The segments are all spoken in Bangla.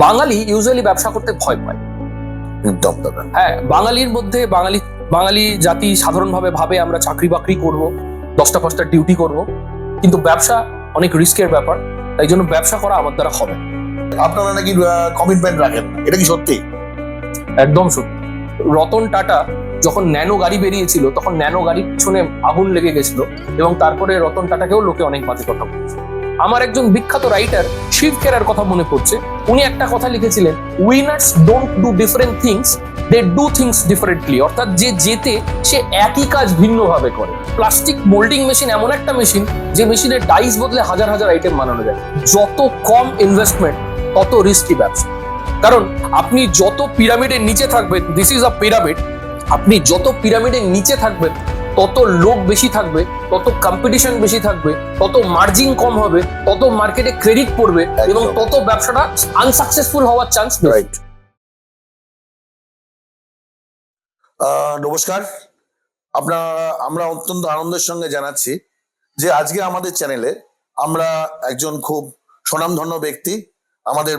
বাঙালি ইউজুয়ালি ব্যবসা করতে ভয় পায়। একদম দাদা। হ্যাঁ, বাঙালির মধ্যে বাঙালি জাতি সাধারণভাবে ভাবে আমরা চাকরি বাকরি করব, 10টা 5টা ডিউটি করব, কিন্তু ব্যবসা অনেক রিস্কের ব্যাপার। তাই জন্য ব্যবসা করা আমার দ্বারা হবে না। আপনারা নাকি কমিটমেন্ট রাখেন না, এটা কি সত্যি? একদম সত্যি। রতন টাটা যখন ন্যানো গাড়ি বেরিয়েছিল তখন ন্যানো গাড়ির পিছনে আগুন লেগে গেছিল এবং তারপরে রতন টাটাকেও লোকে অনেক বাজে কথা বলেছে। আমার একজন বিখ্যাত রাইটার শিব খেরার কথা মনে পড়ছে, উনি একটা কথা লিখেছিলেন, winners don't do different things, they do things differently. অর্থাৎ যে জেতে সে একই কাজ ভিন্নভাবে করে। প্লাস্টিক মোল্ডিং মেশিন এমন একটা মেশিন যে মেশিনের ডাইস বদলে হাজার হাজার আইটেম বানানো যায়। যত কম ইনভেস্টমেন্ট তত রিস্কি ব্যবসা। কারণ আপনি যত পিরামিডের নিচে থাকবেন, দিস ইজ আ পিরামিড, আপনি যত পিরামিডের নিচে থাকবেন তত লোক বেশি থাকবে, তত কম্পিটিশন বেশি থাকবে, তত মার্জিন কম হবে, তত মার্কেটে ক্রেডিট পড়বে এবং তত ব্যবসাটা আনসাকসেসফুল হওয়ার চান্স রাইট। নমস্কার, আমরা অত্যন্ত আনন্দের সঙ্গে জানাচ্ছি যে আজকে আমাদের চ্যানেলে আমরা একজন খুব স্বনামধন্য ব্যক্তি, আমাদের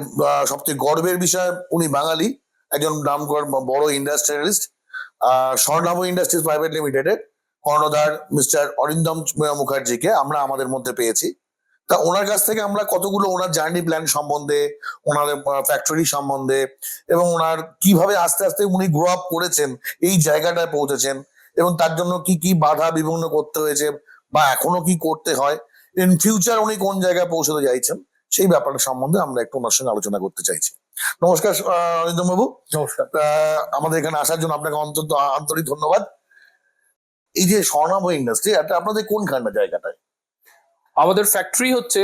সবচেয়ে গর্বের বিষয়, উনি বাঙালি, একজন নামকর বড় ইন্ডাস্ট্রিয়ালিস্ট, স্বর্ণাভ ইন্ডাস্ট্রিজ প্রাইভেট লিমিটেডের কর্ণধার মিস্টার অরিন্দম মুখার্জিকে আমরা আমাদের মধ্যে পেয়েছি। তা ওনার কাছ থেকে আমরা কতগুলো ওনার জার্নি প্ল্যান সম্বন্ধে, ওনাদের ফ্যাক্টরি সম্বন্ধে এবং ওনার কিভাবে আস্তে আস্তে উনি গ্রো আপ করেছেন, এই জায়গাটায় পৌঁছেছেন এবং তার জন্য কি কি বাধা বিঘ্ন করতে হয়েছে বা এখনো কি করতে হয়, ইন ফিউচার উনি কোন জায়গায় পৌঁছতে চাইছেন, সেই ব্যাপারটা সম্বন্ধে আমরা একটু ওনার সঙ্গে আলোচনা করতে চাইছি। নমস্কার অরিন্দম বাবু। নমস্কার। আমাদের এখানে আসার জন্য আপনাকে অন্তত আন্তরিক ধন্যবাদ। এই যে স্বর্ণাভ ইন্ডাস্ট্রি, এটা আপনাদের কোনখানটা জায়গাটায়? আমাদের ফ্যাক্টরি হচ্ছে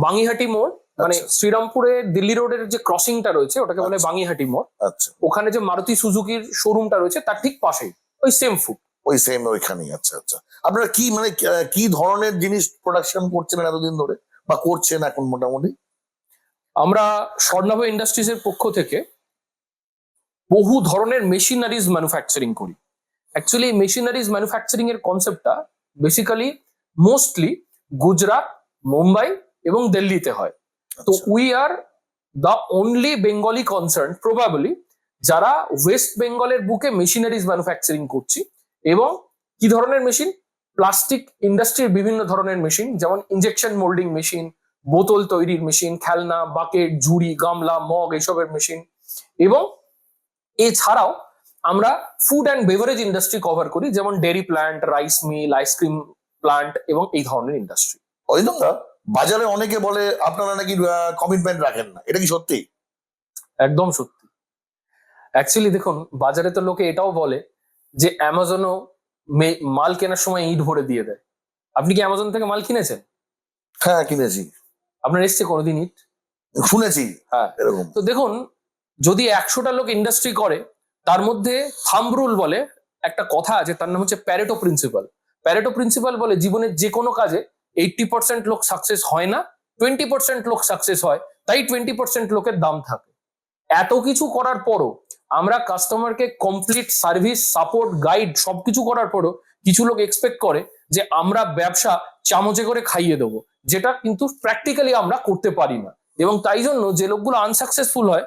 বাঙিহাটি মোড়, মানে শ্রীরামপুরে দিল্লি রোডের যে ক্রসিংটা রয়েছে ওটাকে বলে বাঙিহাটি মোড়। আচ্ছা, ওখানে যে মারুতি সুজুকির শোরুমটা রয়েছে তার ঠিক পাশেই, ওই সেম ফুড, ওই সেম ওইখানেই। আচ্ছা আচ্ছা, আপনারা কি মানে কি ধরনের জিনিস প্রোডাকশন করছেন এতদিন ধরে বা করছেন এখন মোটামুটি? আমরা স্বর্ণাভ ইন্ডাস্ট্রিজ এর পক্ষ থেকে বহু ধরনের মেশিনারিজ ম্যানুফ্যাকচারিং করি। অ্যাকচুয়ালি মেশিনারিজ ম্যানুফ্যাকচারিং এর কনসেপ্টটা বেসিক্যালি মোস্টলি গুজরাট, মুম্বাই এবং দিল্লিতে হয়। তো we are the only Bengali concern probably যারা ওয়েস্ট বেঙ্গলের বুকে মেশিনারিজ ম্যানুফ্যাকচারিং করছি। এবং কি ধরনের মেশিন? প্লাস্টিক ইন্ডাস্ট্রির বিভিন্ন ধরনের মেশিন, যেমন ইনজেকশন মোল্ডিং মেশিন, বোতল তৈরির মেশিন, খেলনা, বাকেট, ঝুড়ি, গামলা, মগ, এসবের মেশিন। এবং এছাড়াও আমরা food and beverage industry cover করি, যেমন dairy plant, rice mill, ice cream plant এবং এই ধরনের ইন্ডাস্ট্রি। অরিন্দম দা, বাজারে অনেকে বলে আপনারা নাকি কমিটমেন্ট রাখেন না, এটা কি সত্যি? একদম সত্যি। অ্যাকচুয়ালি দেখুন, বাজারে তো লোকে এটাও বলে যে অ্যামাজনও মাল কেনার সময় ইট ভরে দিয়ে দেয়। আপনি কি অ্যামাজন থেকে মাল কিনেছেন? হ্যাঁ, কিনেছি। আপনার এসছে কোনোদিন ইট? শুনেছি। হ্যাঁ, এরকম। তো দেখুন, যদি 100টা লোক ইন্ডাস্ট্রি করে, তার মধ্যে থাম্ব রুল বলে একটা কথা আছে, তার নাম হচ্ছে প্যারেটো প্রিন্সিপাল। প্যারেটো প্রিন্সিপাল বলে জীবনের যে কোনো কাজে 80% লোক সাকসেস হয় না, 20% লোক সাকসেস হয়, তাই 20% লোকের দাম থাকে। এত কিছু করার পরও আমরা কাস্টমারকে কমপ্লিট সার্ভিস, সাপোর্ট, গাইড সবকিছু করার পরও কিছু লোক এক্সপেক্ট করে যে আমরা ব্যবসা চামচে করে খাইয়ে দেবো, যেটা কিন্তু প্র্যাকটিক্যালি আমরা করতে পারি না। এবং তাই জন্য যে লোকগুলো আনসাকসেসফুল হয়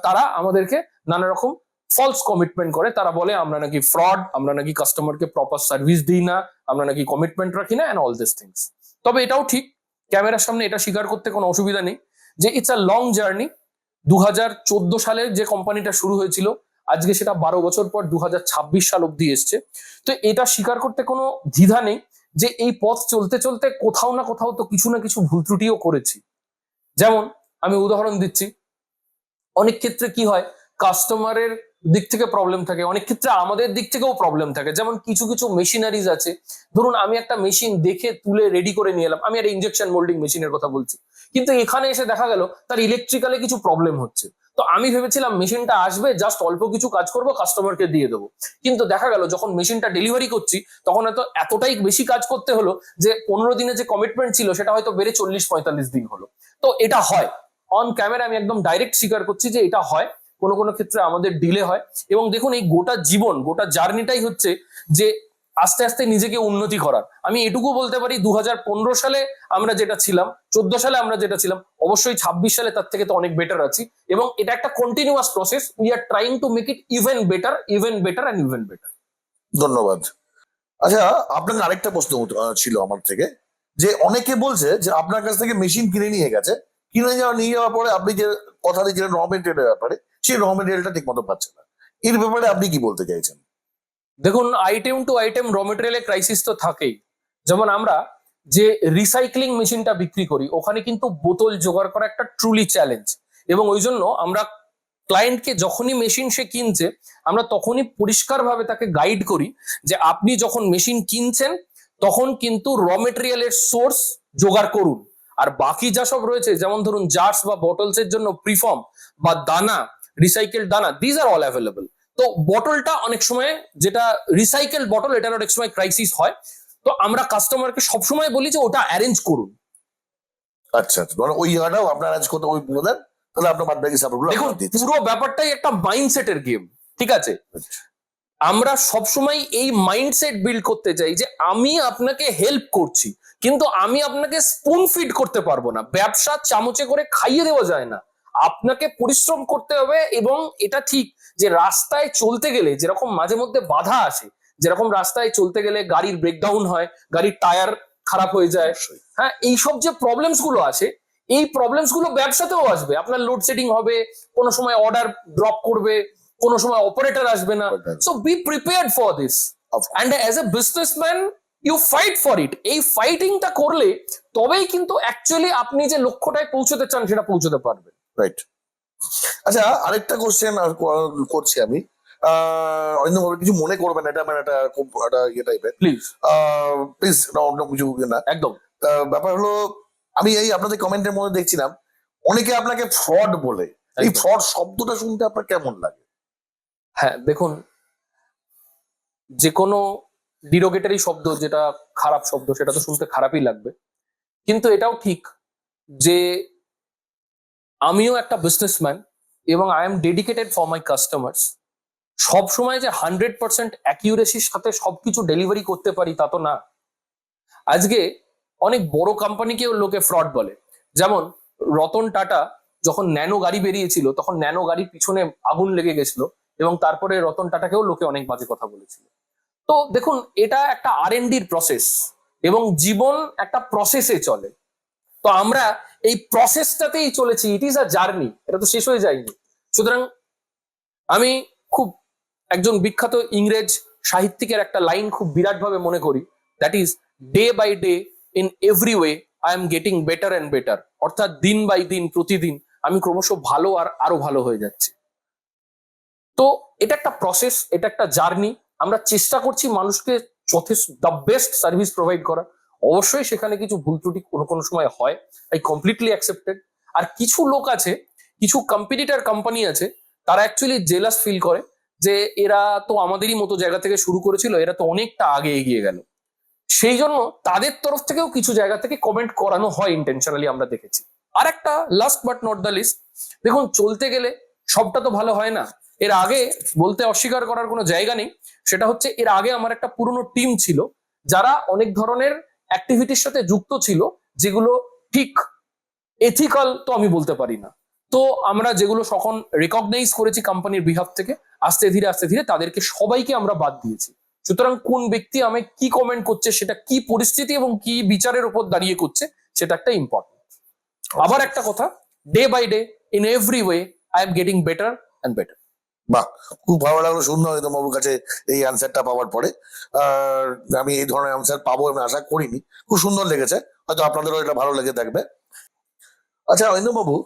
তারা আমাদেরকে নানা রকম ফলস কমিটমেন্ট করে। তারা বলে আমরা নাকি ফ্রড, আমরা নাকি কাস্টমারকে প্রপার সার্ভিস দিই না, আমরা নাকি কমিটমেন্ট রাখি না, এন্ড অল দিস থিংস। তবে এটাও ঠিক, ক্যামেরার সামনে এটা স্বীকার করতে কোনো অসুবিধা নেই যে ইটস আ লং জার্নি। 2014 সালে যে কোম্পানিটা শুরু হয়েছিল, আজকে সেটা 12 বছর পর 2026 সাল অব্দি এসছে। তো এটা স্বীকার করতে কোনো দ্বিধা নেই যে এই পথ চলতে চলতে কোথাও না কোথাও তো কিছু না কিছু ভুল ত্রুটিও করেছি। যেমন আমি উদাহরণ দিচ্ছি, অনেক ক্ষেত্রে কি হয়, কাস্টমারের দিক থেকে প্রবলেম থাকে, অনেক ক্ষেত্রে আমাদের দিক থেকেও প্রবলেম থাকে। যেমন কিছু কিছু মেশিনারিজ আছে, ধরুন আমি একটা মেশিন দেখে তুলে রেডি করে নিয়ে এলাম, আমি একটা ইনজেকশন মোল্ডিং মেশিনের কথা বলছি, কিন্তু এখানে এসে দেখা গেল তার ইলেকট্রিক্যালে কিছু প্রবলেম হচ্ছে। তো আমি ভেবেছিলাম মেশিনটা আসবে, জাস্ট অল্প কিছু কাজ করবো, কাস্টমারকে দিয়ে দেবো। কিন্তু দেখা গেল যখন মেশিনটা ডেলিভারি করছি তখন এতটাই বেশি কাজ করতে হলো যে 15 দিনে যে কমিটমেন্ট ছিল সেটা হয়তো বেড়ে 40-45 দিন হলো। তো এটা হয়, অন ক্যামেরা আমি একদম ডাইরেক্ট স্বীকার করছি যে এটা হয়। কোনো কোনো ক্ষেত্রে আমাদের ডিলে হয়। এবং দেখুন, এই গোটা জীবন, গোটা জার্নিটাই হচ্ছে যে আস্তে আস্তে নিজেকে উন্নতি করার। আমি এটুকু বলতে পারি 2015 সালে আমরা যেটা ছিলাম, 14 সালে আমরা যেটা ছিলাম, অবশ্যই 26 সালে তার থেকে তো অনেক বেটার আছি। এবং এটা একটা continuous process, we are trying to make it even better, even better and even better. ধন্যবাদ। আচ্ছা, আপনাকে আরেকটা প্রশ্ন ছিল আমার থেকে, যে অনেকে বলছে যে আপনার কাছ থেকে মেশিন কিনে নিয়ে গেছে, নিয়ে যাওয়ার পরে আপনি যে কথা দিয়েছিলেন র মেটেরিয়ালের ব্যাপারে, সেই র মেটেরিয়ালটা ঠিক মতো পাচ্ছে না। এর ব্যাপারে আপনি কি বলতে চাইছেন? দেখুন, আইটেম টু আইটেম র মেটেরিয়ালের ক্রাইসিস তো থাকেই। যেমন আমরা যে রিসাইক্লিং মেশিনটা বিক্রি করি, ওখানে কিন্তু বোতল জোগাড় করা একটা ট্রুলি চ্যালেঞ্জ। এবং ওই জন্য আমরা ক্লায়েন্টকে যখনই মেশিন সে কিনছে, আমরা তখনই পরিষ্কারভাবে তাকে গাইড করি যে আপনি যখন মেশিন কিনছেন তখন কিন্তু র মেটেরিয়ালের সোর্স জোগাড় করুন। আর বাকি যা সব রয়েছে, যেমন ধরুন জার্স বা বটলস এর জন্য প্রিফর্ম বা দানা, রিসাইকেল দানা, দিজ আর অল অ্যাভেলেবল। তো বটলটা অনেক সময়, যেটা রিসাইকেল বটল, এটার অনেক সময় ক্রাইসিস হয়। তো আমরা কাস্টমারকে সবসময় বলি যে ওটা অ্যারেঞ্জ করুন। আচ্ছা আচ্ছা, মানে ওই জায়গাটাও আপনার আজ কত ওই বলে দেন, তাহলে আপনার বাদ বাকি সাপোর্টগুলো দেখুন, পুরো ব্যাপারটাই একটা মাইন্ডসেটের গেম, ঠিক আছে? আমরা সবসময় এই মাইন্ডসেট বিল্ড করতে চাই যে আমি আপনাকে হেল্প করছি, কিন্তু আমি আপনাকে স্পুন ফিড করতে পারবো না। ব্যবসা চামচে করে খাইয়ে দেওয়া যায় না, আপনাকে পরিশ্রম করতে হবে। এবং এটা ঠিক যে রাস্তায় চলতে গেলে যেরকম মাঝে মধ্যে বাধা আসে, যেরকম রাস্তায় চলতে গেলে গাড়ির ব্রেকডাউন হয়, গাড়ির টায়ার খারাপ হয়ে যায়, হ্যাঁ, এইসব যে প্রবলেমস গুলো আসে, এই প্রবলেমস গুলো ব্যবসাতেও আসবে। আপনার লোডশেডিং হবে, কোনো সময় অর্ডার ড্রপ করবে, কোনো সময় অপারেটর আসবে না। So be prepared for this, and as a businessman you fight for it. এই ফাইটিংটা করলে তবেই কিন্তু অ্যাকচুয়ালি আপনি যে লক্ষ্যটায় পৌঁছতে চান সেটা পৌঁছতে পারবেন। রাইট। আচ্ছা, আরেকটা কোশ্চেন করছি আমি। অন্য কিছু মনে করবেন, এটা মানে একটা খুব একটা ইয়ে টাইপের, প্লিজ প্লিজ, অন্য কিছু না। একদম। ব্যাপার হলো, আমি এই আপনাদের কমেন্টের মধ্যে দেখছিলাম অনেকে আপনাকে ফ্রড বলে। এই ফ্রড শব্দটা শুনতে আপনার কেমন লাগে? হ্যাঁ, দেখুন, যে কোনো ডিরোগেটরি শব্দ, যেটা খারাপ শব্দ, সেটা তো শুনতে খারাপই লাগবে। কিন্তু এটাও ঠিক যে আমিও একটা বিজনেসম্যান এবং I am dedicated for my customers. সব সময় যে 100% অ্যাকিউরেসির সাথে সবকিছু ডেলিভারি করতে পারি তা তো না। আজকে অনেক বড় কোম্পানিকেও লোকে ফ্রড বলে। যেমন রতন টাটা যখন ন্যানো গাড়ি বেরিয়েছিল, তখন ন্যানো গাড়ির পিছনে আগুন লেগে গেছিল এবং তারপরে রতন টাটাকেও লোকে অনেক বাজে কথা বলেছিল। তো দেখুন, এটা একটা R&Dর প্রসেস এবং জীবন একটা প্রসেসে চলে। তো আমরা এই প্রসেসটাতেই চলেছি, ইট ইজ আ জার্নি, এটা তো শেষ হয়ে যায়নি। সুতরাং আমি খুব একজন বিখ্যাত ইংরেজ সাহিত্যিকের একটা লাইন খুব বিরাটভাবে মনে করি, that is day by day in every way I am getting better and better. অর্থাৎ দিন বাই দিন, প্রতিদিন আমি ক্রমশ ভালো আর আরো ভালো হয়ে যাচ্ছি। তো এটা একটা প্রসেস, এটা একটা জার্নি। আমরা চেষ্টা করছি মানুষকে যথেষ্ট দ্য বেস্ট সার্ভিস প্রোভাইড করা। অবশ্যই সেখানে কিছু ভুল ত্রুটি কোনো কোনো সময় হয়, আই কমপ্লিটলি অ্যাকসেপ্টেড। আর কিছু লোক আছে, কিছু কম্পিটিটর কোম্পানি আছে, তারা অ্যাকচুয়ালি জেলাস ফিল করে যে এরা তো আমাদেরই মতো জায়গা থেকে শুরু করেছিল, এরা তো অনেকটা আগে এগিয়ে গেল। সেই জন্য তাদের তরফ থেকেও কিছু জায়গা থেকে কমেন্ট করানো হয় ইন্টেনশনালি, আমরা দেখেছি। আর একটা last but not the least, দেখুন, চলতে গেলে সবটা তো ভালো হয় না। এর আগে বলতে অস্বীকার করার কোনো জায়গা নেই, সেটা হচ্ছে এর আগে আমার একটা পুরনো টিম ছিল যারা অনেক ধরনের অ্যাক্টিভিটির সাথে যুক্ত ছিল, যেগুলো ঠিক এথিক্যাল তো আমি বলতে পারি না। তো আমরা যেগুলো তখন রেকগনাইজ করেছি কোম্পানির বিহাফ থেকে, আস্তে ধীরে তাদেরকে সবাইকে আমরা বাদ দিয়েছি। সুতরাং কোন ব্যক্তি আমায় কি কমেন্ট করছে, সেটা কি পরিস্থিতি এবং কি বিচারের উপর দাঁড়িয়ে করছে, সেটা একটা ইম্পর্টেন্ট। আবার একটা কথা, day by day in every way I am getting better and better. বাহ, খুব ভালো লাগলো সুন্দর হয়তো বাবুর কাছে এই অ্যান্সারটা পাওয়ার পরে। আর আমি এই ধরনের অ্যান্সার পাবো আমি আশা করিনি, খুব সুন্দর লেগেছে, হয়তো আপনাদেরও এটা ভালো লেগে থাকবে। আচ্ছা অরিন্দম বাবু,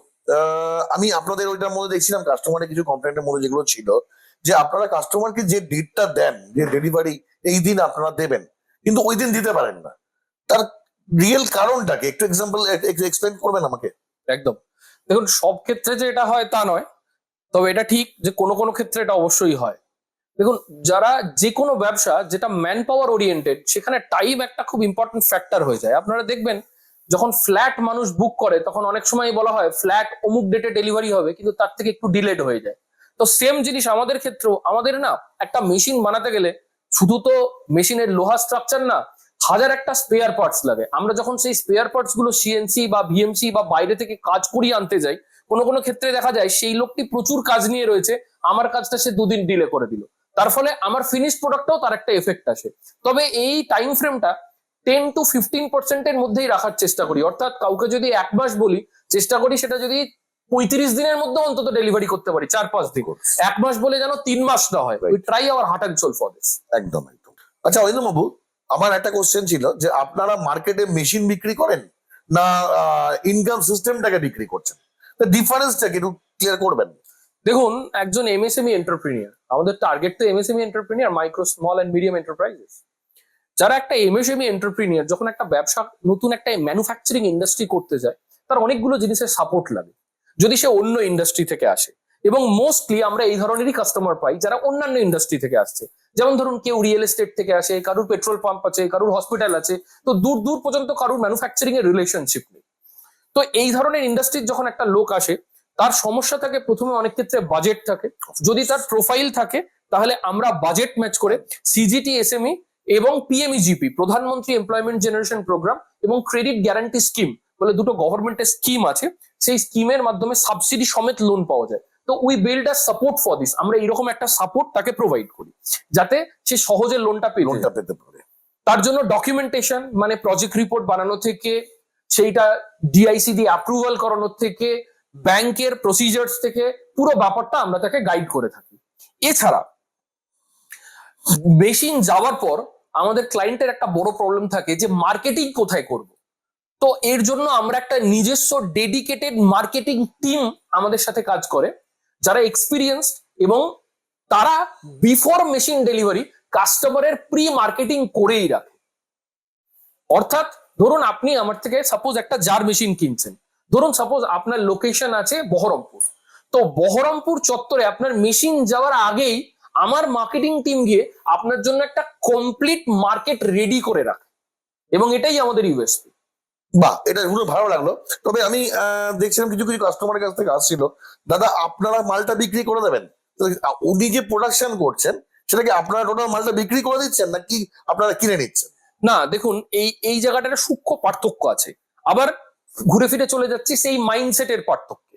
আমি আপনাদের ওইটার মধ্যে দেখছিলাম কাস্টমারের কিছু কমপ্লেন্টের মধ্যে যেগুলো ছিল, যে আপনারা কাস্টমারকে যে ডেটটা দেন, যে ডেলিভারি এই দিন আপনারা দেবেন, কিন্তু ওই দিন দিতে পারেন না, তার রিয়েল কারণটাকে একটু এক্সাম্পল এক্সপ্লেন করবেন আমাকে? একদম। দেখুন, সব ক্ষেত্রে যে এটা হয় তা নয়, তবে এটা ঠিক যে কোনো কোনো ক্ষেত্রে এটা অবশ্যই হয়। দেখুন, যারা যে কোনো ব্যবসা যেটা ম্যান পাওয়ার ওরিয়েন্টেড, সেখানে টাইম একটা খুব ইম্পর্টেন্ট ফ্যাক্টর হয়ে যায়। আপনারা দেখবেন যখন ফ্ল্যাট মানুষ বুক করে, তখন অনেক সময় বলা হয় ফ্ল্যাট অমুক ডেটে ডেলিভারি হবে, কিন্তু তার থেকে একটু ডিলেড হয়ে যায়। তো সেম জিনিস আমাদের ক্ষেত্রেও, আমাদের না একটা মেশিন বানাতে গেলে শুধু তো মেশিনের লোহা স্ট্রাকচার না, হাজার একটা স্পেয়ার পার্টস লাগে। আমরা যখন সেই স্পেয়ার পার্টস গুলো সিএনসি বা ভিএমসি বা বাইরে থেকে কাজ করিয়ে আনতে যাই, কোনো কোনো ক্ষেত্রে দেখা যায় সেই লোকটি প্রচুর কাজ নিয়ে রয়েছে, আমার কাজটা সে 2 দিন ডিলে করে দিল, তার ফলে আমার ফিনিশ প্রোডাক্টটাও তার একটা এফেক্ট আসে। তবে এই টাইম ফ্রেমটা 10 to 15% এর মধ্যেই রাখার চেষ্টা করি। অর্থাৎ কাউকে যদি 1 মাস বলি, চেষ্টা করি সেটা যদি 35 দিনের মধ্যে অন্তত ডেলিভারি করতে পারি, 4-5 দিন। 1 মাস বলে যেন 3 মাস না হয়। We try our heart and soul for this. একদম একদম। আচ্ছা অরিন্দম বাবু, আমার একটা কোশ্চেন ছিল যে আপনারা মার্কেটে মেশিন বিক্রি করেন না ইনকাম সিস্টেমটাকে বিক্রি করছেন? ডিফারেন্সটা কি একটু ক্লিয়ার করবেন? দেখুন, একজন এমএসএমই এন্টারপ্রেনিয়ার, আমাদের টার্গেট তো MSME entrepreneur, micro small and medium enterprises. যারা একটা এমএসএমই এন্টারপ্রেনিয়ার যখন একটা ব্যবসা, নতুন একটা ম্যানুফ্যাকচারিং ইন্ডাস্ট্রি করতে যায়, তার অনেকগুলো জিনিসের সাপোর্ট লাগে যদি সে অন্য ইন্ডাস্ট্রি থেকে আসে। এবং মোস্টলি আমরা এই ধরনেরই কাস্টমার পাই যারা অন্যান্য ইন্ডাস্ট্রি থেকে আসছে। যেমন ধরুন, কেউ রিয়েল এস্টেট থেকে আসে, কারুর পেট্রোল পাম্প আছে, কারুর হসপিটাল আছে, তো দূর দূর পর্যন্ত কারুর ম্যানুফ্যাকচারিং এর রিলেশনশিপ নেই। তো এই ধরনের ইন্ডাস্ট্রির যখন একটা লোক আসে, তার সমস্যা থাকে প্রথমে অনেক ক্ষেত্রে বাজেট থাকে। যদি তার প্রোফাইল থাকে, তাহলে আমরা বাজেট ম্যাচ করে সিজিটি এসএমই এবং পিএমইজিপি, প্রধানমন্ত্রী এমপ্লয়মেন্ট জেনারেশন প্রোগ্রাম, এবং ক্রেডিট গ্যারান্টি স্কিম বলে দুটো গভর্নমেন্টের স্কিম আছে, সেই স্কিমের মাধ্যমে সাবসিডি সমেত লোন পাওয়া যায়। তো we build a support for this. আমরা এরকম একটা সাপোর্ট তাকে প্রোভাইড করি যাতে সে সহজে লোনটা পেতে পারে। তার জন্য ডকুমেন্টেশন, মানে প্রজেক্ট রিপোর্ট বানানো থেকে, সেইটা ডিআইসি দিয়ে অ্যাপ্রুভাল করানোর থেকে, ব্যাংকের প্রসিজার্স থেকে, পুরো ব্যাপারটা আমরা তাকে গাইড করে থাকি। এছাড়া মেশিন যাওয়ার পর আমাদের ক্লায়েন্টের একটা বড় প্রবলেম থাকে যে মার্কেটিং কোথায় করব। তো এর জন্য আমরা একটা নিজস্ব ডেডিকেটেড মার্কেটিং টিম আমাদের সাথে কাজ করে, যারা এক্সপিরিয়েন্সড, এবং তারা বিফোর মেশিন ডেলিভারি কাস্টমারের প্রি মার্কেটিং করেই রাখে। অর্থাৎ ধরুন, আপনি আমার থেকে সাপোজ একটা জার মেশিন কিনছেন, ধরুন সাপোজ আপনার লোকেশন আছে বহরমপুর, তো বহরমপুর চত্বরে আপনার মেশিন যাওয়ার আগেই আমার মার্কেটিং টিম গিয়ে আপনার জন্য একটা কমপ্লিট মার্কেট রেডি করে রাখে, এবং এটাই আমাদের ইউএসপি। বাহ, এটা শুনে ভালো লাগলো। তবে আমি দেখছিলাম কিছু কিছু কাস্টমারের কাছ থেকে আসছিল, দাদা আপনারা মালটা বিক্রি করে দেবেন, তো উনি যে প্রোডাকশন করছেন সেটা কি আপনারা টোটাল মালটা বিক্রি করে দিচ্ছেন নাকি আপনারা কিনে নিচ্ছেন? না, দেখুন, এই জায়গাটার সূক্ষ্ম পার্থক্য আছে। আবার ঘুরে ফিরে চলে যাচ্ছি সেই মাইন্ডসেটের পার্থক্যে,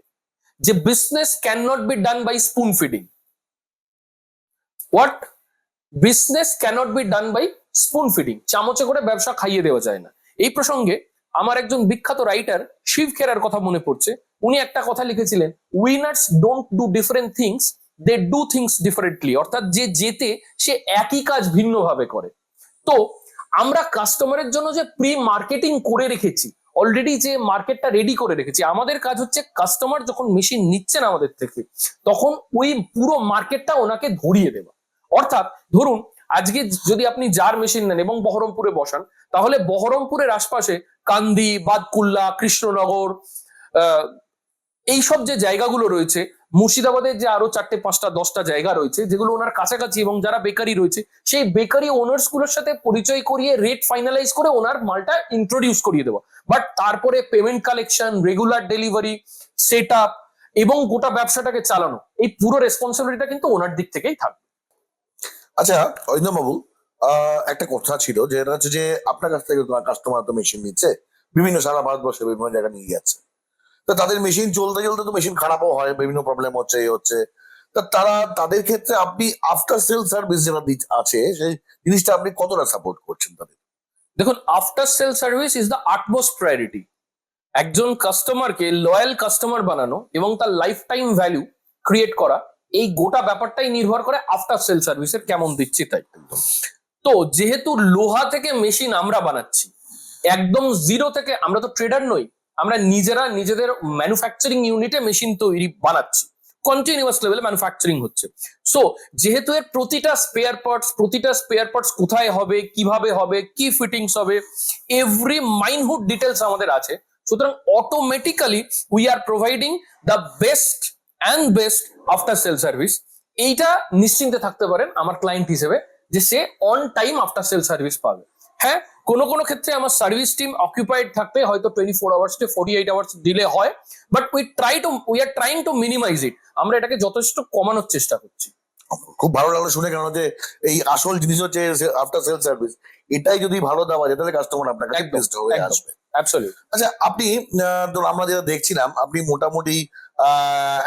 যে business can not be done by spoon feeding. What? Business cannot be done by spoon feeding. চামচে করে ব্যবসা খাইয়ে দেওয়া যায় না। এই প্রসঙ্গে আমার একজন বিখ্যাত রাইটার শিব খেরার কথা মনে পড়ছে। উনি একটা কথা লিখেছিলেন, winners don't do different things, they do things differently. অর্থাৎ যে জেতে সে একই কাজ ভিন্নভাবে করে। তো আমরা কাস্টমারের জন্য যে প্রি মার্কেটিং করে রেখেছি, অলরেডি যে মার্কেটটা রেডি করে রেখেছি, আমাদের কাজ হচ্ছে কাস্টমার যখন মেশিন নিচ্ছেন আমাদের থেকে, তখন ওই পুরো মার্কেটটা ওনাকে ধরিয়ে দেওয়া। অর্থাৎ ধরুন, আজকে যদি আপনি জার মেশিন নেন এবং বহরমপুরে বসান, তাহলে বহরমপুরের আশপাশে কান্দি, বাদকুল্লা, কৃষ্ণনগর, এইসব যে জায়গাগুলো রয়েছে, মুর্শিদাবাদের যে আরো 4টে 5টা 10টা জায়গা রয়েছে যেগুলো ওনার কাছাকাছি, এবং যারা বেকারি রয়েছে সেই বেকারি ওনার্স গুলোর সাথে পরিচয় করিয়ে রেট ফাইনালাইজ করে ওনার মালটা ইন্ট্রোডিউস করিয়ে দেওয়া। বাট তারপরে payment collection, regular delivery, set up, এবং গোটা ব্যবসাটাকে চালানো, এই পুরো রেসপন্সিবিলিটিটা কিন্তু ওনার দিক থেকেই থাকবে। আচ্ছা অরিন্দম বাবু, একটা কথা ছিল যে এটা হচ্ছে যে আপনার কাছ থেকে কাস্টমার তো মেশিন নিচ্ছে, বিভিন্ন সারা ভারতবর্ষে বিভিন্ন জায়গায় নিয়ে যাচ্ছে, তা তাদের মেশিন চলতে চলতে তো মেশিন খারাপও হয়, বিভিন্ন প্রবলেম হচ্ছে, এই হচ্ছে, তা তাদের ক্ষেত্রে আপনি আফটার সেল সার্ভিস যেটা আছে সেই জিনিসটা আপনি কতটা সাপোর্ট করছেন তাদের? দেখুন, after sale service is the utmost priority. একজন কাস্টমারকে লয়াল কাস্টমার বানানো এবং তার লাইফ টাইম ভ্যালু ক্রিয়েট করা, এই গোটা ব্যাপারটাই নির্ভর করে আফটার সেল সার্ভিসের কেমন দিচ্ছি তাই। তো যেহেতু লোহা থেকে মেশিন আমরা বানাচ্ছি একদম জিরো থেকে, আমরা তো ট্রেডার নই, আমরা নিজেরা নিজেদের ম্যানুফ্যাকচারিং ইউনিটে মেশিন তৈরি বানাচ্ছি, কন্টিনিউয়াস লেভেলে ম্যানুফ্যাকচারিং হচ্ছে। সো যেহেতু এর প্রতিটা স্পেয়ার পার্টস কোথায় হবে, কিভাবে হবে, কি ফিটিংস হবে, এভরি মাইনহুড ডিটেলস আমাদের আছে। সুতরাং automatically we are providing the best after sale service. এইটা নিশ্চিন্তে থাকতে পারেন আমার ক্লায়েন্ট হিসেবে, যে সে on time after sale service পাবে। হ্যাঁ, কোনো কোনো ক্ষেত্রে আমার সার্ভিস টিম অকুপাইড থাকতে হয়তো 24 আওয়ার্স টু 48 আওয়ার্স ডিলে হয়, but we are trying to minimise it. আমরা এটাকে যথেষ্ট কমানোর চেষ্টা করছি। খুব ভালো লাগলো শুনে, কেন যে এই আসল জিনিস হচ্ছে আফটার সেল সার্ভিস, এটাই যদি ভালো দেওয়া যায় তাহলে কাস্টমার আপনার কাছে একদম, বেস্ট হয়ে একদম, আসবে। অ্যাবসলিউট। আচ্ছা, আপনি ধরুন আমরা যেটা দেখছিলাম, আপনি মোটামুটি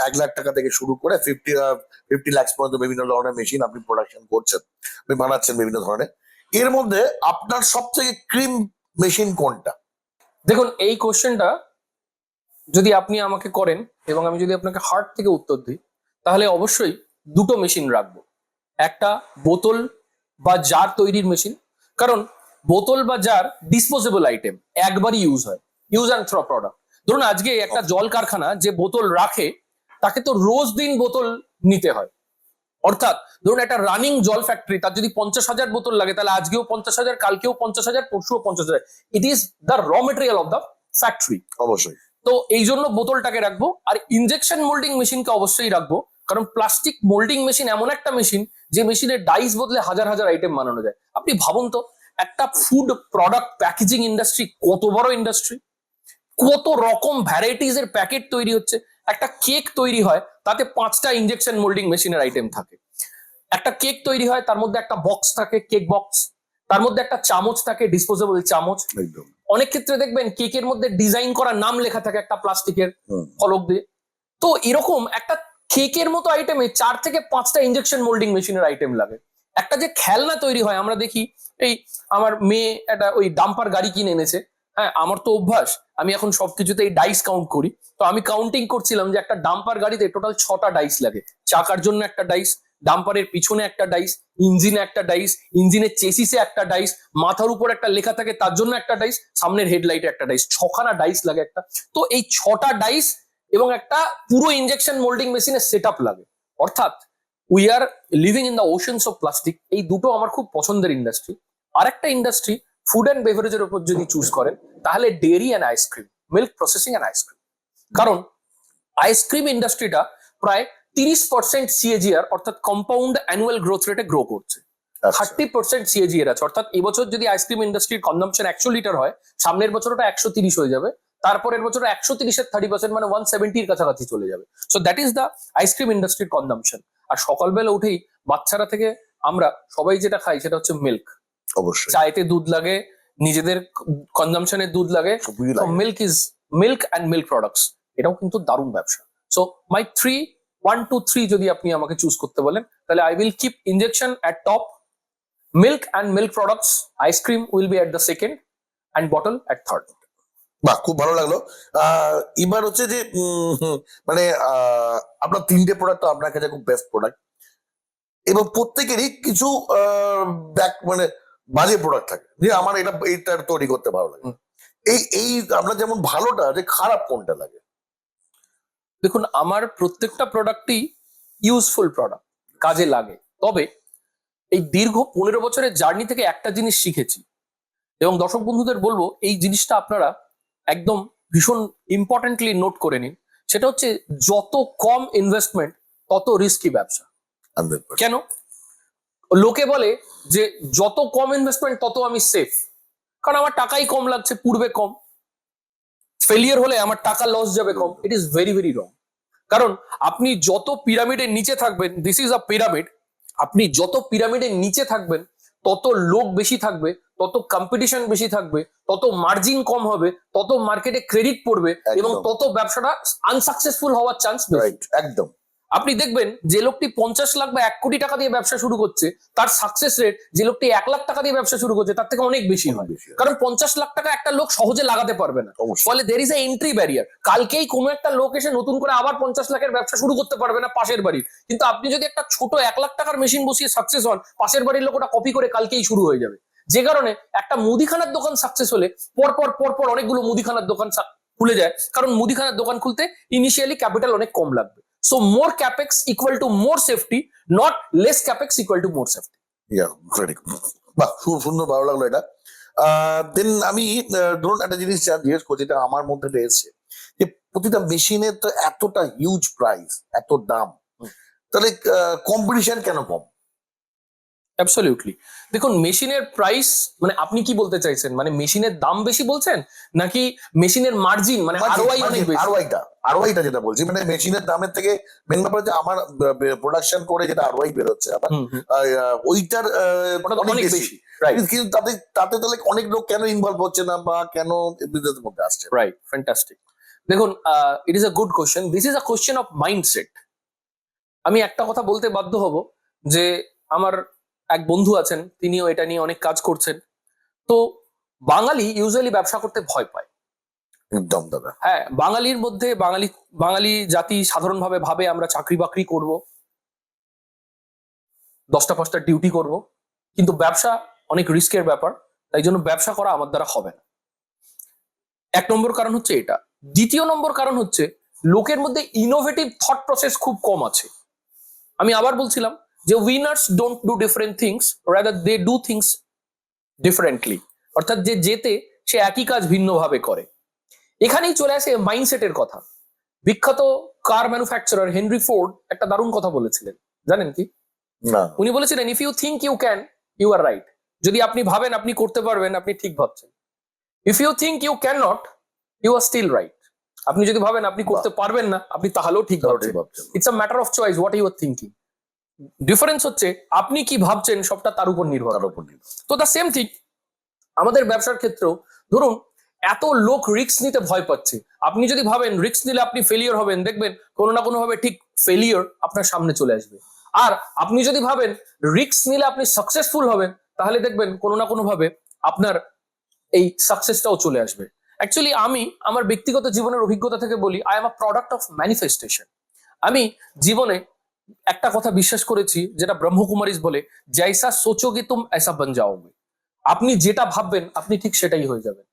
1 লাখ টাকা থেকে শুরু করে 50 লাখ পর্যন্ত বিভিন্ন ধরনের মেশিন আপনি প্রোডাকশন করছেন, আপনি বানাচ্ছেন বিভিন্ন ধরনের। এর মধ্যে আপনার সব থেকে ক্রিম মেশিন কোনটা? দেখুন, এই কোশ্চেনটা যদি আপনি আমাকে করেন এবং আমি যদি আপনাকে হার্ট থেকে উত্তর দিই, তাহলে অবশ্যই দুটো মেশিন রাখবো। একটা বোতল বা জার তৈরির মেশিন, কারণ বোতল বা জার ডিসপোজেবল আইটেম, একবারই ইউজ হয়, ইউজ অ্যান্ড থ্রো প্রোডাক্ট। ধরুন আজকে একটা জল কারখানা যে বোতল রাখে, তাকে তো রোজ দিন বোতল নিতে হয়। অর্থাৎ ধরুন একটা রানিং জল ফ্যাক্টরি, তার যদি 50,000 বোতল লাগে, তাহলে আজকেও 50,000, কালকেও 50,000, পরশুও 50,000। ইট ইজ দ্য র মেটেরিয়াল অফ দ্য ফ্যাক্টরি। অবশ্যই। তো এই জন্য বোতলটাকে রাখবো। আর ইনজেকশন মোল্ডিং মেশিনকে অবশ্যই রাখবো, কারণ প্লাস্টিক মোল্ডিং মেশিন এমন একটা মেশিন যে মেশিনের ডাইস বদলে হাজার হাজার আইটেম বানানো যায়। আপনি ভাবুন তো, একটা ফুড প্রোডাক্ট প্যাকেজিং ইন্ডাস্ট্রি কত বড় ইন্ডাস্ট্রি, কত রকম ভ্যারাইটিস এর প্যাকেট তৈরি হচ্ছে। একটা কেক তৈরি হয়, তাতে 5টা ইনজেকশন মোল্ডিং মেশিনের আইটেম থাকে। একটা কেক তৈরি হয়, তার মধ্যে একটা বক্স থাকে, কেক বক্স, তার মধ্যে একটা চামচ থাকে, ডিসপোজেবল চামচ। একদম। অনেক ক্ষেত্রে দেখবেন কেকের মধ্যে ডিজাইন করা নাম লেখা থাকে একটা প্লাস্টিকের হুম। ফলক দিয়ে। তো এরকম একটা কেকের মতো আইটেমে 4 থেকে 5টা ইনজেকশন মোল্ডিং মেশিনের আইটেম লাগে। একটা যে খেলনা তৈরি হয়, আমরা দেখি, এই আমার মেয়ে একটা ওই ডাম্পার গাড়ি কিনে এনেছে। হ্যাঁ, আমার তো অভ্যাস, আমি এখন সবকিছুতেই ডাইস কাউন্ট করি। তো আমি কাউন্টিং করছিলাম যে একটা ডাম্পার গাড়িতে টোটাল 6টা ডাইস লাগে। চাকার জন্য একটা ডাইস, ডাম্পারের পিছনে একটা ডাইস, ইঞ্জিনে একটা ডাইস, ইঞ্জিনের চেসিসে একটা ডাইস, মাথার উপর একটা লেখা থাকে তার জন্য একটা ডাইস, সামনের হেডলাইটে একটা ডাইস, 6খানা ডাইস লাগে একটা। তো এই 6টা ডাইস এবং একটা পুরো ইনজেকশন মোল্ডিং মেশিনের সেট আপ লাগে। অর্থাৎ we are living in the oceans of plastic. এই দুটো আমার খুব পছন্দের ইন্ডাস্ট্রি। আরেকটা ইন্ডাস্ট্রি ফুড অ্যান্ড বেভারেজের উপর যদি চুজ করেন, তাহলে dairy and ice cream, milk processing and ice cream. কারণ আইসক্রিম ইন্ডাস্ট্রিটা প্রায় 30% সিএজিআর অর্থাৎ কম্পাউন্ড অ্যানুয়াল গ্রোথ রেটে গ্রো করছে। 30% সিএজিআর আছে, অর্থাৎ এবছর যদি আইসক্রিম ইন্ডাস্ট্রির কনজাম্পশন 100 লিটার হয়, সামনের বছর ওটা 130 হয়ে যাবে, তারপরের বছর 130-এর 30% মানে 170-র কাছাকাছি চলে যাবে। So that is the ice cream ইন্ডাস্ট্রির কনজাম্পশন। আর সকালবেলা উঠেই বাচ্চারা থেকে আমরা সবাই যেটা খাই সেটা হচ্ছে মিল্ক। অবশ্যই। চাইতে দুধ লাগে, নিজেদের কনজাম্পশনের দুধ লাগে, সবই লাগে। মিল্ক অ্যান্ড মিল্ক প্রোডাক্টস, এটাও কিন্তু দারুণ ব্যবসা। সো মাই 1, 2, 3 যদি আপনি আমাকে চুজ করতে বলেন, তাহলে I will keep injection at top, milk and milk products, ice cream will be at the second, and bottle at third. বাহ, খুব ভালো লাগলো। এবার হচ্ছে যে মানে আপনার 3টে প্রোডাক্ট তো আপনার কাছে খুব বেস্ট প্রোডাক্ট, এবং প্রত্যেকেরই কিছু ব্যাক মানে বাজে প্রোডাক্ট থাকে যে আমার এইটা তৈরি করতে ভালো লাগে। এই আপনার যেমন ভালোটা, যে খারাপ কোনটা লাগে? দেখুন, আমার প্রত্যেকটা প্রোডাক্টই ইউজফুল প্রোডাক্ট, কাজে লাগে। তবে এই দীর্ঘ 15 বছরের জার্নি থেকে একটা জিনিস শিখেছি, এবং দর্শক বন্ধুদের বলবো এই জিনিসটা আপনারা একদম ভীষণ ইম্পর্টেন্টলি নোট করে নিন। সেটা হচ্ছে যত কম ইনভেস্টমেন্ট তত রিস্কি ব্যবসা। 100%। কেন? লোকে বলে যে যত কম ইনভেস্টমেন্ট তত আমি সেফ, কারণ আমার টাকাই কম লাগছে, পূর্বে কম, ফেলিয়ার হলে আমার টাকা লস যাবে কম। It is very very wrong. কারণ আপনি যত পিরামিডের নিচে থাকবেন, দিস ইজ আ পিরামিড, আপনি যত পিরামিডের নিচে থাকবেন তত লোক বেশি থাকবে, তত কম্পিটিশন বেশি থাকবে, তত মার্জিন কম হবে, তত মার্কেটে ক্রেডিট পড়বে, এবং একদম। তত ব্যবসাটা আনসাকসেসফুল হওয়ার চান্স বেশি। রাইট, একদম। আপনি দেখবেন যে লোকটি 50 লাখ বা 1 কোটি টাকা দিয়ে ব্যবসা শুরু করছে, তার সাকসেস রেট যে লোকটি 1 লাখ টাকা দিয়ে ব্যবসা শুরু করছে তার থেকে অনেক বেশি হয়। কারণ 50 লাখ টাকা একটা লোক সহজে লাগাতে পারবে না, অবশ্যই। ফলে there is a entry barrier. কালকেই কোনো একটা লোক এসে নতুন করে আবার 50 লাখের ব্যবসা শুরু করতে পারবে না পাশের বাড়ির। কিন্তু আপনি যদি একটা ছোট 1 লাখ টাকার মেশিন বসিয়ে সাকসেস হন, পাশের বাড়ির লোক ওটা কপি করে কালকেই শুরু হয়ে যাবে। যে কারণে একটা মুদিখানার দোকান সাকসেস হলে পরপর অনেকগুলো মুদিখানার দোকান খুলে যায়, কারণ মুদিখানার দোকান খুলতে ইনিশিয়ালি ক্যাপিটাল অনেক কম লাগবে। So more capex equal to more safety, not less capex equal to more safety. বাহ, খুব সুন্দর, ভালো লাগলো এটা। দেন আমি ধরুন একটা জিনিস জিজ্ঞেস করছি, এটা আমার মধ্যে রয়েছে যে প্রতিটা মেশিনের তো এতটা হিউজ প্রাইস, এত দাম, তাহলে কম্পিটিশন কেন কম? অ্যাবসলিউটলি। দেখুন, মেশিনের প্রাইস মানে আপনি কি বলতে চাইছেন, মানে মেশিনের দাম বেশি বলছেন নাকি মেশিনের মার্জিন মানে আরওআই অনেক বেশি? আরওয়াইটা যেটা বলছি, মানে মেশিনের দামের থেকে মেন ব্যাপার যে আমার প্রোডাকশন করে যেটা আরওয়াই বেরোচ্ছে আমার, হুম হুম, ওইটার ওটা তো অনেক অনেক বেশি। বেশি, রাইট কিন্তু তাতে তাতে তাহলে অনেক লোক কেন ইনভলভ হচ্ছে না বা কেন বিজনেসের মধ্যে আসছে? Right, fantastic. দেখুন, it is a good question, this is a question of mindset. আমি একটা কথা বলতে বাধ্য হব যে আমার এক বন্ধু আছেন, তিনিও এটা নিয়ে অনেক কাজ করছেন। তো বাঙালি ইউজুয়ালি ব্যবসা করতে ভয় পায়। একদম দাদা। হ্যাঁ, বাঙালির মধ্যে বাঙালি জাতি সাধারণভাবে ভাবে আমরা চাকরি বাকরি করব, 10টা 5টা ডিউটি করব, কিন্তু ব্যবসা অনেক রিস্কের ব্যাপার, তাই জন্য ব্যবসা করা আমার দ্বারা হবে না। 1 নম্বর কারণ হচ্ছে এটা। 2য় নম্বর কারণ হচ্ছে লোকের মধ্যে ইনোভেটিভ থট প্রসেস খুব কম আছে। আমি আবার বলছিলাম যে winners don't do different things, rather they do things differently. অর্থাৎ যে জেতে সে একই কাজ ভিন্নভাবে করে। এখানেই চলে আসে মাইন্ডসেটের কথা। বিখ্যাত কার ম্যানুফ্যাকচারার হেনরি ফোর্ড একটা দারুণ কথা বলেছিলেন, জানেন কি? না। উনি বলেছিলেন, if you think you can, you are right. যদি আপনি ভাবেন আপনি করতে পারবেন, আপনি ঠিক ভাবছেন। If you think you can not, you are still right. আপনি যদি ভাবেন আপনি করতে পারবেন না, আপনি তাহলেও ঠিক ভাবছেন। It's a matter of choice what you are thinking. Difference হচ্ছে আপনি কি ভাবছেন, সবটা তার উপর নির্ভর করে। তো দ্য সেম থিং আমাদের ব্যবসার ক্ষেত্রেও। ধরুন, এত লোক রিস্ক নিতে ভয় পাচ্ছে। আপনি যদি ভাবেন রিস্ক নিলে আপনি ফেলিওর হবেন, দেখবেন কোনো না কোনো ভাবে ঠিক ফেলিওর আপনার সামনে চলে আসবে। আর আপনি যদি ভাবেন রিস্ক নিলে আপনি সাকসেসফুল হবেন, তাহলে দেখবেন কোনো না কোনো ভাবে আপনার এই সাকসেসটাও চলে আসবে। অ্যাকচুয়ালি আমি আমার ব্যক্তিগত জীবনের অভিজ্ঞতা থেকে বলি, I am a product of manifestation. আমি জীবনে একটা কথা বিশ্বাস করেছি, যেটা ব্রহ্মকুমারিস বলে, জৈসা সোচোগে তুম ऐसा बन जाओगे। আপনি যেটা ভাববেন আপনি ঠিক সেটাই হয়ে যাবেন।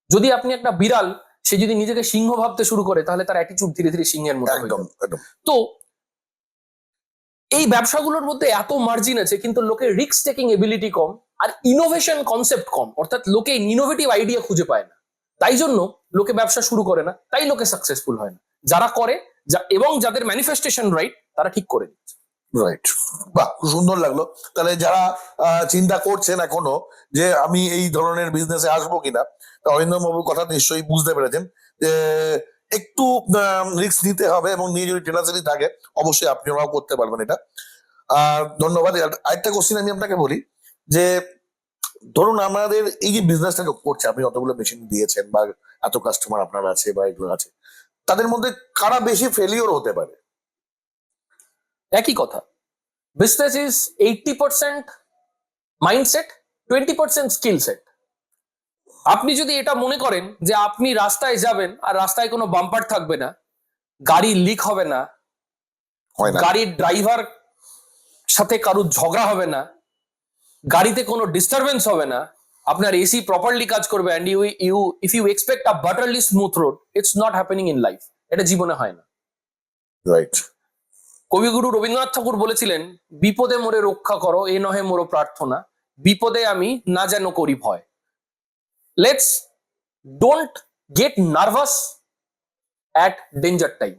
যদি আপনি একটা বিড়াল, সে যদি নিজেকে সিংহ ভাবতে শুরু করে, তাহলে তার অ্যাটিটিউড ধীরে ধীরে সিংহের মতো হয়ে একদম যাবে। একদম। তো এই ব্যবসাগুলোর মধ্যে এত মার্জিন আছে, কিন্তু লোকের রিস্ক টেকিং এবিলিটি কম, আর ইনোভেশন কনসেপ্ট কম। অর্থাৎ লোকে ইনোভেটিভ আইডিয়া খুঁজে পায় না, তাই জন্য লোকে ব্যবসা শুরু করে না, তাই লোকে সাকসেসফুল হয় না। যারা করে এবং যাদের ম্যানিফেস্টেশন রাইট, তারা ঠিক করে দিচ্ছে। রাইট। বাহ, খুব সুন্দর লাগলো। তাহলে যারা চিন্তা করছেন এখনো যে আমি এই ধরনের বিজনেসে আসবো কিনা, অরিন্দম বাবুর কথা নিশ্চয়ই বুঝতে পেরেছেন যে একটু রিস্ক নিতে হবে, এবং নিয়ে যদি টেনাসিটি থাকে অবশ্যই আপনি ওরাও করতে পারবেন এটা। আর ধন্যবাদ। আরেকটা কোশ্চেন আমি আপনাকে বলি যে ধরুন আমাদের এই যে বিজনেসটা করছে, আপনি যতগুলো মেশিন দিয়েছেন বা এত কাস্টমার আপনার আছে বা এগুলো আছে, তাদের মধ্যে কারা বেশি ফেলিওর হতে পারে? একই কথা, business is 80% mindset, 20% skill set. আপনি যদি এটা মনে করেন যে আপনি রাস্তায় যাবেন আর রাস্তায় কোনো বাম্পার থাকবে না, গাড়ি লিক হবে না, হয় না। গাড়ির ড্রাইভার সাথে কারুর ঝগড়া হবে না, গাড়িতে কোনো ডিস্টারবেন্স হবে না, আপনার এসি প্রপারলি কাজ করবে, and if you expect a butterly smooth road, it's not happening in life. এটা জীবনে হয় না। রাইট। কবিগুরু রবীন্দ্রনাথ ঠাকুর বলেছিলেন, বিপদে মোরে রক্ষা করো, এ নহে মোর প্রার্থনা, বিপদে আমি না যেন করি ভয়। Let's don't get nervous at danger time.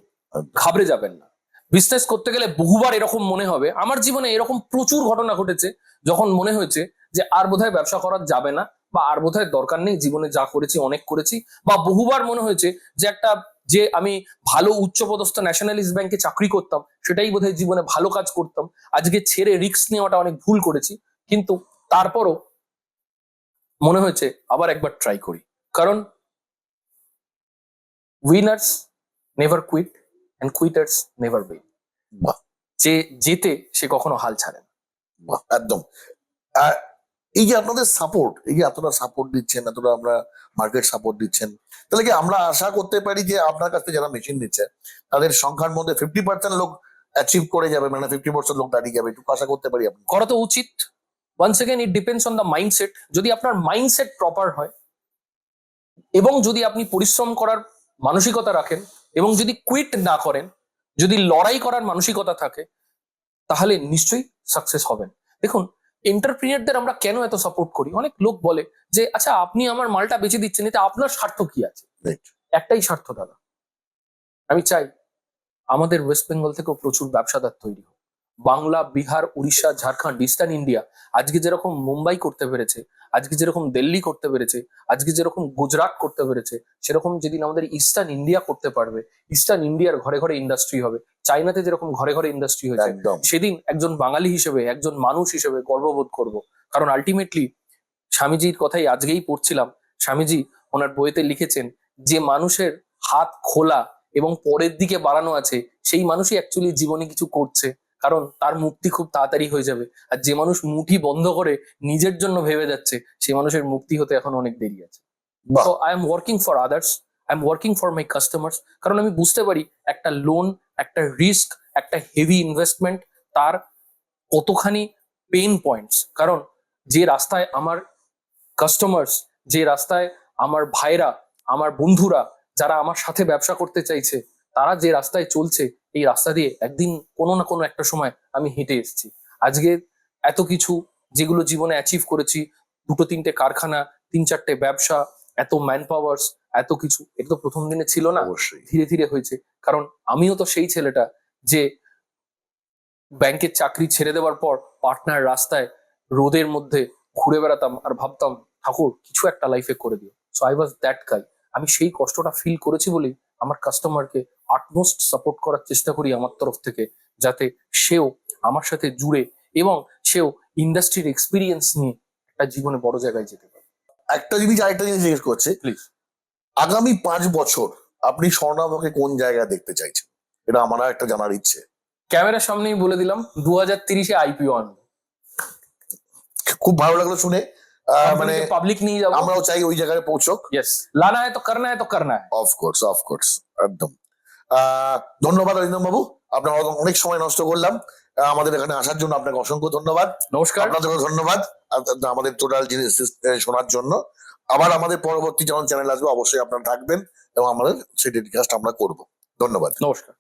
ঘাবড়ে যাবেন না। বিজনেস করতে গেলে বহুবার এরকম মনে হবে, আমার জীবনে এরকম প্রচুর ঘটনা ঘটেছে, যখন মনে হয়েছে যে আর বোধহয় ব্যবসা করা যাবে না, বা আর বোধহয় দরকার নেই, জীবনে যা করেছি অনেক করেছি। বা বহুবার মনে হয়েছে যে আমি ভালো উচ্চপদস্থ ন্যাশনালিস্ট ব্যাংকে চাকরি করতাম, সেটাই বোধহয় জীবনে ভালো কাজ করতাম, আজকে ছেড়ে রিস্ক নেওয়াটা অনেক ভুল করেছি। কিন্তু তারপরও মনে হয়েছে আবার একবার ট্রাই করি, কারণ winners never quit and quitters never win. বাহ। যে জেতে সে কখনো হাল ছাড়ে না। বাহ, একদম। আর এই যে আপনাদের সাপোর্ট, এই যে এতটা সাপোর্ট দিচ্ছেন, এতটা আমরা মার্কেট সাপোর্ট দিচ্ছেন, তাহলে কি আমরা আশা করতে পারি যে আপনার কাছ থেকে যারা মেশিন নিচ্ছে তাদের সংখ্যার মধ্যে 50% লোক অ্যাচিভ করে যাবে, মানে 50% লোক দাঁড়িয়ে যাবে, একটু আশা করতে পারি আপনি? করা তো উচিত। Once again it depends on the mindset. যদি আপনার মাইন্ডসেট প্রপার হয়, এবং যদি আপনি পরিশ্রম করার মানসিকতা রাখেন, এবং যদি কুইট না করেন, যদি লড়াই করার মানসিকতা থাকে, তাহলে নিশ্চয়ই সাকসেস হবেন। দেখুন, এন্টারপ্রিনিয়ারদের আমরা কেন এত সাপোর্ট করি? অনেক লোক বলে যে আচ্ছা আপনি আমার মালটা বেচে দিচ্ছেন, এতে আপনার স্বার্থ কি আছে? Right. একটাই স্বার্থ দাদা, আমি চাই আমাদের ওয়েস্ট বেঙ্গল থেকেও প্রচুর ব্যবসাদার তৈরি হোক, বাংলা, বিহার, উড়িষ্যা, ঝাড়খণ্ড, ইস্টার্ন ইন্ডিয়া আজকে যেরকম মুম্বাই করতে পেরেছে, আজকে যেরকম দিল্লি করতে পেরেছে, আজকে যেরকম গুজরাট করতে পেরেছে, সেরকম যেদিন আমাদের ইস্টার্ন ইন্ডিয়া করতে পারবে, ইস্টার্ন ইন্ডিয়ার ঘরে ঘরে ইন্ডাস্ট্রি হবে, চাইনাতে যেরকম ঘরে ঘরে ইন্ডাস্ট্রি হয়েছে, একদম সেদিন একজন বাঙালি হিসেবে, একজন মানুষ হিসেবে গর্ববোধ করব। কারণ আলটিমেটলি স্বামীজির কথাই আজকেই পড়ছিলাম, স্বামীজি ওনার বইতে লিখেছেন যে মানুষের হাত খোলা এবং পরের দিকে বাড়ানো আছে, সেই মানুষই অ্যাকচুয়ালি জীবনে কিছু করছে, কারণ তার মুক্তি খুব তাড়াতাড়ি হয়ে যাবে। আর যে মানুষ মুঠি বন্ধ করে নিজের জন্য ভেবে যাচ্ছে, সেই মানুষের মুক্তি হতে এখন অনেক দেরি আছে। বাহ so I am working for others, I am working for my customers. কারণ আমি বুঝতে পারি একটা লোন, একটা রিস্ক, একটা হেভি ইনভেস্টমেন্ট, তার কতখানি পেইন পয়েন্টস। কারণ যে রাস্তায় আমার কাস্টমার্স, যে রাস্তায় আমার ভাইরা, আমার বন্ধুরা যারা আমার সাথে ব্যবসা করতে চাইছে, তারা যে রাস্তায় চলছে, এই রাস্তা দিয়ে একদিন কোনো না কোনো একটা সময় আমি হেঁটে এসেছি। আজকে এত কিছু যেগুলো জীবনে অ্যাচিভ করেছি, দুটো তিনটে কারখানা, তিন চারটে ব্যবসা, এত ম্যান পাওয়ার্স, এত কিছু, এটা তো প্রথম দিনে ছিল না, অবশ্যই ধীরে ধীরে হয়েছে। কারণ আমিও তো সেই ছেলেটা যে ব্যাংকের চাকরি ছেড়ে দেওয়ার পর পাটনার রাস্তায় রোদের মধ্যে ঘুরে বেড়াতাম আর ভাবতাম ঠাকুর কিছু একটা লাইফে করে দিও। So I was that guy. আমি সেই কষ্টটা ফিল করেছি বলেই আমার কাস্টমারকে আটমোস্ট সাপোর্ট করার চেষ্টা করি আমার তরফ থেকে, যাতে সেও আমার সাথে জুড়ে এবং সেও ইন্ডাস্ট্রির এক্সপিরিয়েন্স নিয়ে একটা জীবনে বড় জায়গায় যেতে পারে। একটা জিনিস আরেকটা জিনিস জিজ্ঞেস করছি, প্লিজ। আগামী 5 বছর আপনি স্বর্ণাভকে কোন জায়গায় দেখতে চাইছেন? এটা আমার একটা জানার ইচ্ছে। ক্যামেরার সামনেই বলে দিলাম 2030-এ আইপিও আনবো, খুব ভালো লাগলো শুনে। মানে পাবলিক নিয়ে যাবো। আমরাও চাই ওই জায়গায় পৌঁছক। ইয়েস, লানা হ্যায় তো করনা হ্যায় তো করনা হ্যায়। অফকোর্স অফকোর্স, একদম। ধন্যবাদ অরিন্দম বাবু, আপনার অনেক সময় নষ্ট করলাম। আমাদের এখানে আসার জন্য আপনাকে অসংখ্য ধন্যবাদ। নমস্কার। আপনাদেরও ধন্যবাদ আমাদের টোটাল জিনিস শোনার জন্য। আবার আমাদের পরবর্তী যখন চ্যানেল আসবে অবশ্যই আপনারা থাকবেন এবং আমাদের সেই টেলিকাস্ট আমরা করবো। ধন্যবাদ। নমস্কার।